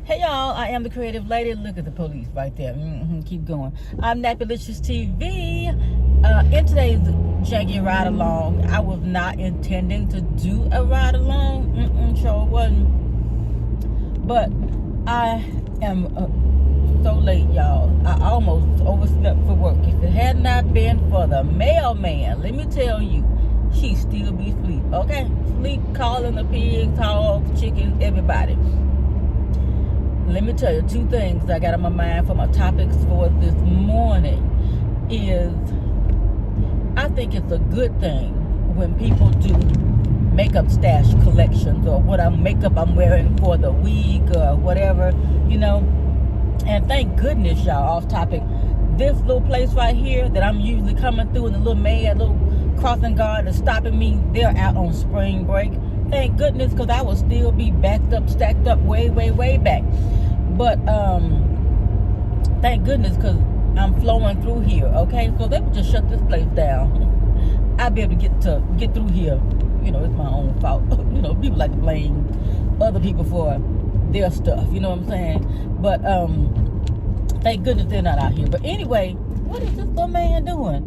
Hey y'all, I am the creative lady. Look at the police right there. Keep going. I'm nappylicious TV. In today's Janky ride along, I was not intending to do a ride along. Sure wasn't. But I am so late, y'all. I almost overslept for work. If it had not been for the mailman, let me tell you, she'd still be asleep. Okay, sleep, calling the pigs, hogs, chickens, everybody. Let me tell you two things I got on my mind for my topics for this morning is I think it's a good thing when people do makeup stash collections or what makeup I'm wearing for the week or whatever, you know. And thank goodness, y'all, off topic, this little place right here that I'm usually coming through and the little crossing guard is stopping me, they're out on spring break. Thank goodness, because I would still be backed up, stacked up way back. But thank goodness, because I'm flowing through here, okay? So they would just shut this place down. I'd be able to get through here. You know, it's my own fault. You know, people like to blame other people for their stuff. You know what I'm saying? But thank goodness they're not out here. But anyway, what is this little man doing?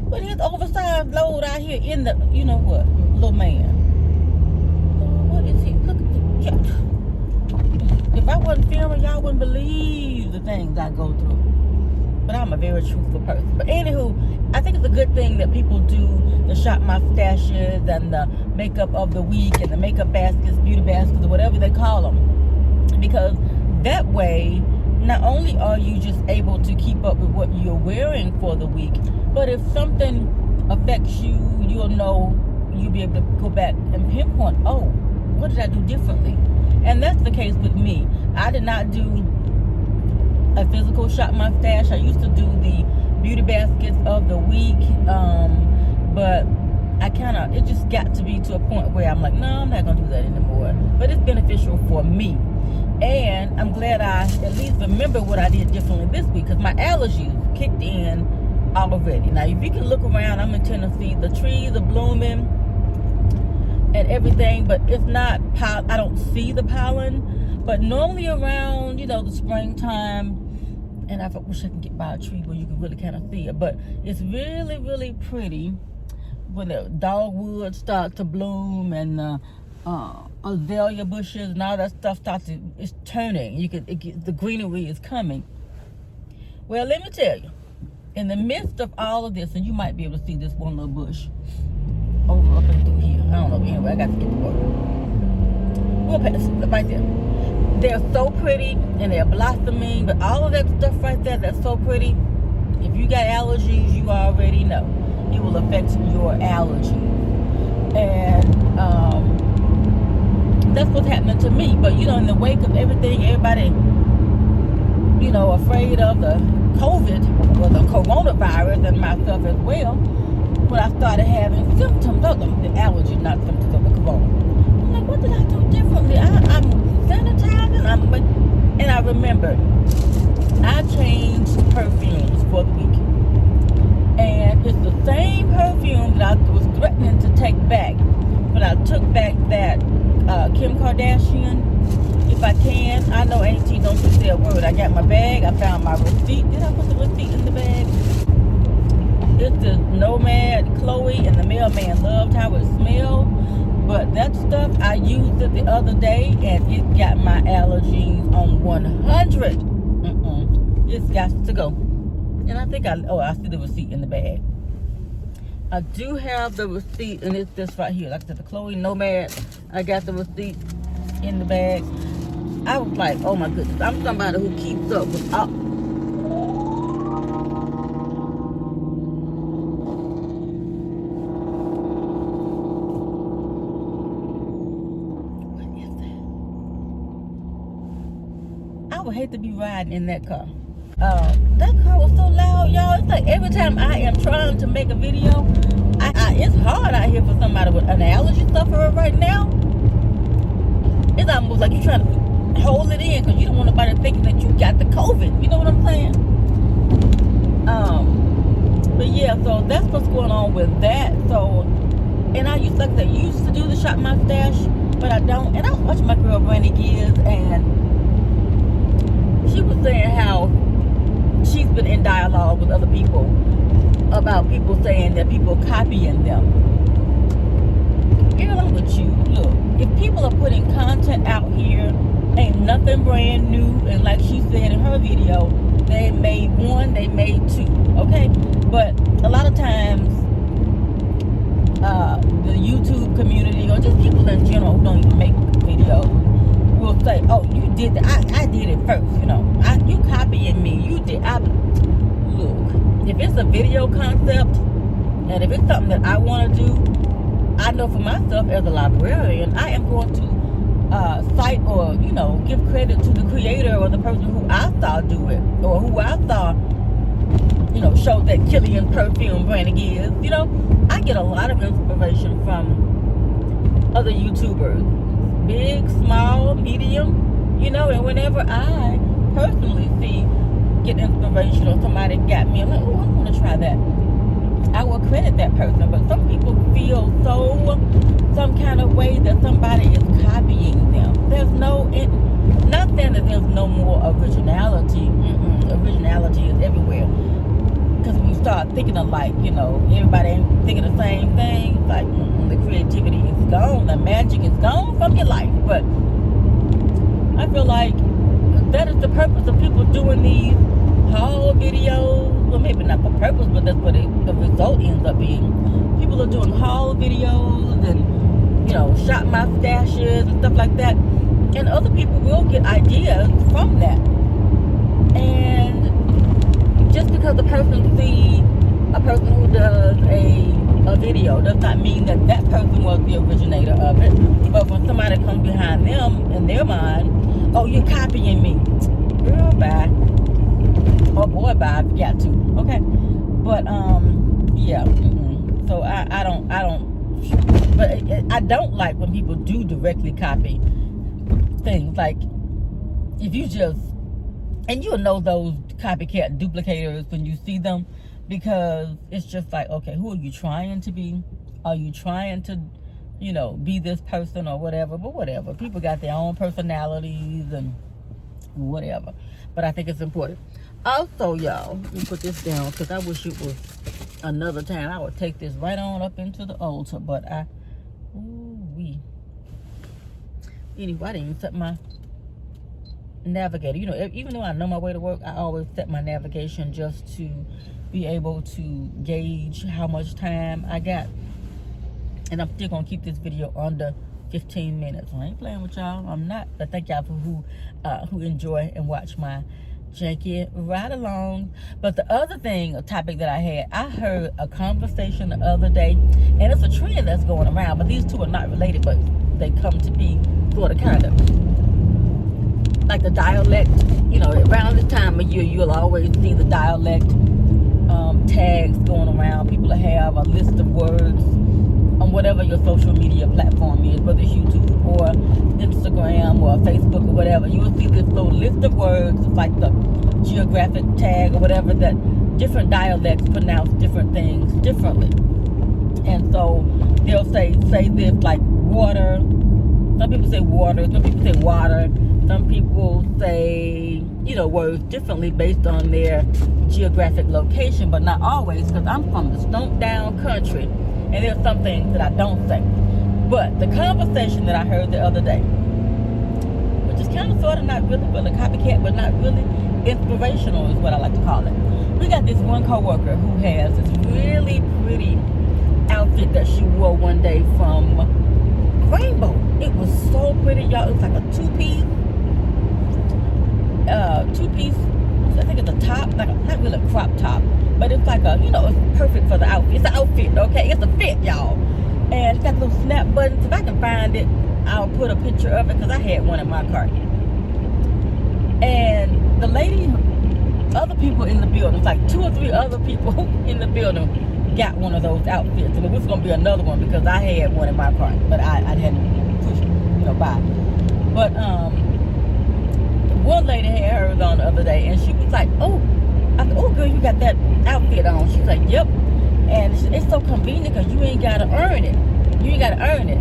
What is his oversized load out here in the, you know what, little man? What is he? Look at the, if I wasn't filming, y'all wouldn't believe the things I go through. But I'm a very truthful person. But anywho, I think it's a good thing that people do the shop my stashes and the makeup of the week and the makeup baskets, beauty baskets, or whatever they call them. Because that way, not only are you just able to keep up with what you're wearing for the week, but if something affects you, you'll know, you'll be able to go back and pinpoint, oh, what did I do differently? And that's the case with me. I did not do a physical shop my stash. I used to do the beauty baskets of the week, but it just got to be to a point where I'm like, no, I'm not going to do that anymore. But it's beneficial for me. And I'm glad I at least remember what I did differently this week, because my allergies kicked in already. Now, if you can look around, I'm in Tennessee. The trees are blooming and everything, but it's not, I don't see the pollen. But normally around, you know, the springtime, and I wish I could get by a tree where you can really kind of see it, but it's really pretty when the dogwood starts to bloom and azalea bushes and all that stuff it's turning. The greenery is coming. Well, let me tell you, in the midst of all of this, and you might be able to see this one little bush over up and through here. I don't know, anyway, I got to get to work. We'll pass it right there. They're so pretty and they're blossoming, but all of that stuff right there that's so pretty, if you got allergies, you already know it will affect your allergy. And that's what's happening to me. But you know, in the wake of everything, everybody, you know, afraid of the COVID or the coronavirus, and myself as well, when I started having symptoms of the allergy, not symptoms of the corona. I'm like, what did I do differently? I'm sanitizing, and I remembered I changed perfumes for the week. And it's the same perfume that I was threatening to take back. But I took back that Kim Kardashian, if I can. I know Auntie don't say a word. I got my bag. I found my receipt. Did I put the receipt in the bag? It's the Nomad Chloe, and the mailman loved how it smelled. But that stuff, I used it the other day, and it got my allergies on 100. It's got to go. And I think I see the receipt in the bag. I do have the receipt, and it's this right here. Like I said, the Chloe Nomad. I got the receipt in the bag. I was like, oh my goodness, I'm somebody who keeps up with all. What is that? I would hate to be riding in that car. That car was so loud, y'all. It's like every time I am trying to make a video, it's hard out here for somebody with an allergy sufferer right now. It's almost like you're trying to hold it in because you don't want nobody thinking that you got the COVID. You know what I'm saying? But yeah, so that's what's going on with that. So, and I used to do the shop my stash, but I don't. And I was watching my girl Brandy Gears, and dialogue with other people about people saying that people copying them. Girl, I'm with you. Look, if people are putting content out here, ain't nothing brand new. And like she said in her video, they made one, they made two. Okay? But a lot of times, the YouTube community or just people in general who don't even make videos will say, oh, you did that. I did it first, you know. You copying me. You did. Look, if it's a video concept and if it's something that I want to do, I know for myself as a librarian, I am going to cite or, you know, give credit to the creator or the person who I saw do it or who I saw, you know, show that Killian perfume brand is. You know, I get a lot of inspiration from other YouTubers, big, small, medium, you know, and whenever I personally get inspiration or somebody got me, I'm like, oh, I want to try that. I will credit that person, but some people feel some kind of way that somebody is copying them. There's not saying that there's no more originality. Originality is everywhere. Because when you start thinking alike, you know, everybody ain't thinking the same thing. It's like, the creativity is gone, the magic is gone from your life. But I feel like that is the purpose of people doing these haul videos. Well, maybe not the purpose, but that's what the result ends up being. People are doing haul videos and, you know, shop my stashes and stuff like that. And other people will get ideas from that. And just because a person sees a person who does a video does not mean that that person was the originator of it. But when somebody comes behind them in their mind, oh, you're copying me. Girl, bye. Or boy, bye, if you got to. Okay. But, yeah. So I don't, but I don't like when people do directly copy things. Like, if you just, and you'll know those copycat duplicators when you see them, because it's just like, okay, who are you trying to be? Are you trying to, you know, be this person or whatever? But whatever. People got their own personalities and whatever. But I think it's important. Also, y'all, let me put this down because I wish it was another time. I would take this right on up into the altar, but anyway, I didn't even set my navigator. You know, even though I know my way to work, I always set my navigation just to be able to gauge how much time I got. And I'm still gonna keep this video under 15 minutes. I ain't playing with y'all. I'm not. But thank y'all for who enjoy and watch my janky ride along. But the other thing, a topic that I heard a conversation the other day, and it's a trend that's going around, but these two are not related, but they come to be sort of kind of like the dialect. You know, around this time of year, you'll always see the dialect tags going around. People have a list of words on whatever your social media platform is, whether it's YouTube or Instagram or Facebook or whatever. You will see this little list of words, like the geographic tag or whatever, that different dialects pronounce different things differently. And so they'll say this, like water. Some people say water, some people say water. Some people say, you know, words differently based on their geographic location, but not always, because I'm from the stomp down country, and there's some things that I don't say. But the conversation that I heard the other day, which is kind of sort of not really, but a copycat, but not really inspirational is what I like to call it. We got this one coworker who has this really pretty outfit that she wore one day from Rainbow. It was so pretty, y'all. It was like a two-piece, I think it's a top, like not really a crop top, but it's like a, you know, it's perfect for the outfit. It's an outfit, okay? It's a fit, y'all. And it's got little snap buttons. If I can find it, I'll put a picture of it, because I had one in my car. And the lady, other people in the building, like 2 or 3 other people in the building got one of those outfits. And it was going to be another one because I had one in my car, but I had to push, you know, by. But one lady had hers on the other day, and she was like, oh, I said, oh girl, you got that outfit on. She's like, yep. And it's so convenient because you ain't got to earn it. You ain't got to earn it.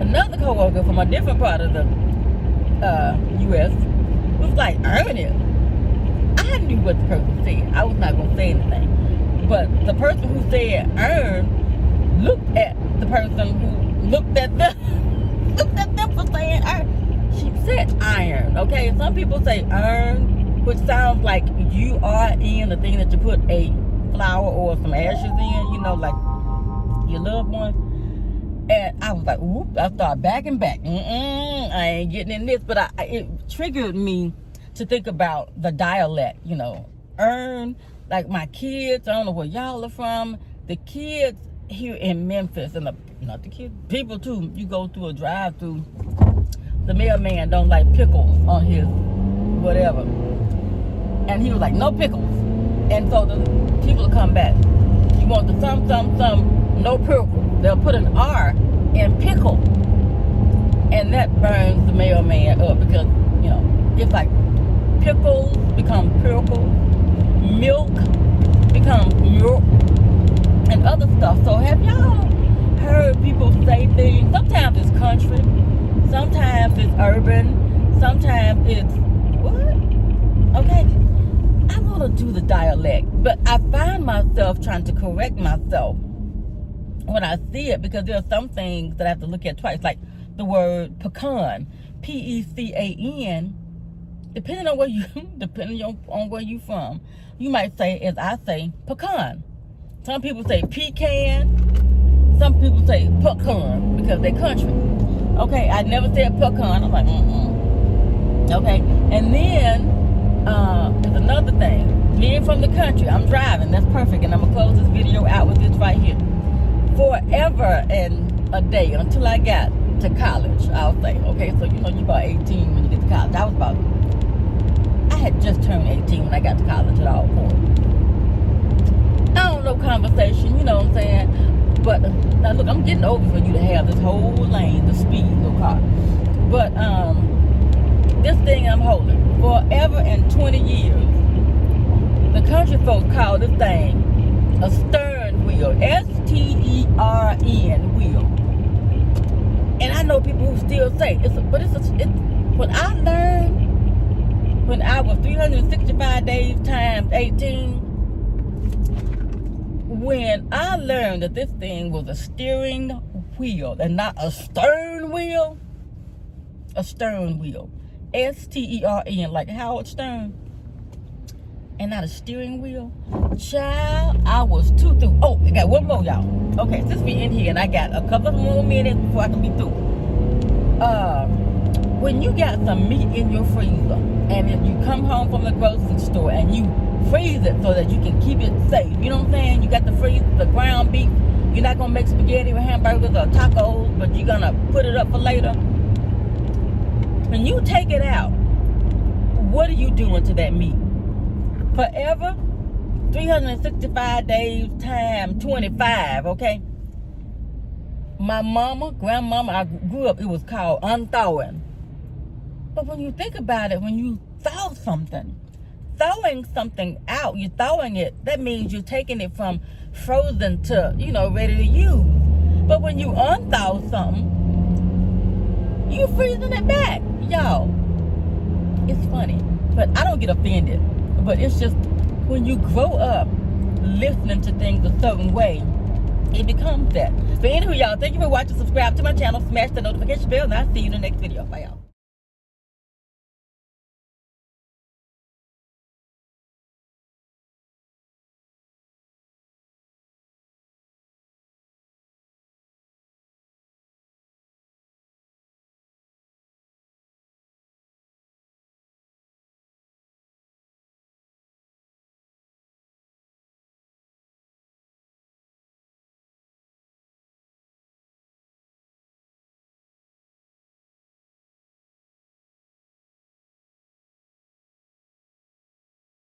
Another coworker from a different part of the U.S. was like, earn it? I knew me what the person said. I was not gonna say anything. But the person who said earn looked at the person who looked at them for saying earn. She said iron, okay? Some people say earn, which sounds like U-R-N, the thing that you put a flour or some ashes in, you know, like your loved one. And I was like, whoop, I started backing back. I ain't getting in this. But it triggered me to think about the dialect, you know. Earn, like my kids, I don't know where y'all are from. The kids here in Memphis, and not the kids, people too, you go through a drive-through, the mailman don't like pickles on his whatever. And he was like, no pickles. And so the people come back. You want the some, no pickle. They'll put an R in pickle. And that burns the mailman up because, you know, it's like pickles become pickles, milk becomes milk, and other stuff. So have y'all heard people say things? Sometimes it's country, sometimes it's urban, sometimes it's what? Okay, I want to do the dialect, but I find myself trying to correct myself when I see it, because there are some things that I have to look at twice, like the word pecan, P-E-C-A-N. Depending on where you from, you might say, as I say, pecan. Some people say pecan. Some people say pecan because they country. Okay, I never said pecan. I'm like, Okay, and then there's another thing. Being from the country, I'm driving. That's perfect, and I'm gonna close this video out with this right here. Forever and a day until I got to college, I'll say. Okay, so you know you about 18 when you get to college. I had just turned 18 when I got to college at all points. I don't know conversation, you know what I'm saying? But now look, I'm getting over for you to have this whole lane, the speed, no car. But this thing I'm holding, forever and 20 years, the country folks call this thing a stern wheel, S-T-E-R-N wheel. And I know people who still say it's what I learned when I was 365 days times 18, when I learned that this thing was a steering wheel and not a stern wheel, S-T-E-R-N, like Howard Stern, and not a steering wheel. Child, I was too through. Oh, I got one more, y'all. Okay, since we in here and I got a couple of more minutes before I can be through. When you got some meat in your freezer, and if you come home from the grocery store and you freeze it so that you can keep it safe, you know what I'm saying? You got the ground beef. You're not gonna make spaghetti or hamburgers or tacos, but you're gonna put it up for later. When you take it out, what are you doing to that meat? Forever, 365 days times 25, okay? My grandmama, I grew up, it was called unthawing. But when you think about it, when you thaw something, thawing something out, you're thawing it, that means you're taking it from frozen to, you know, ready to use. But when you unthaw something, you're freezing it back. Y'all, it's funny, but I don't get offended. But it's just, when you grow up listening to things a certain way, it becomes that. So anyway, y'all, thank you for watching. Subscribe to my channel, smash the notification bell, and I'll see you in the next video. Bye, y'all.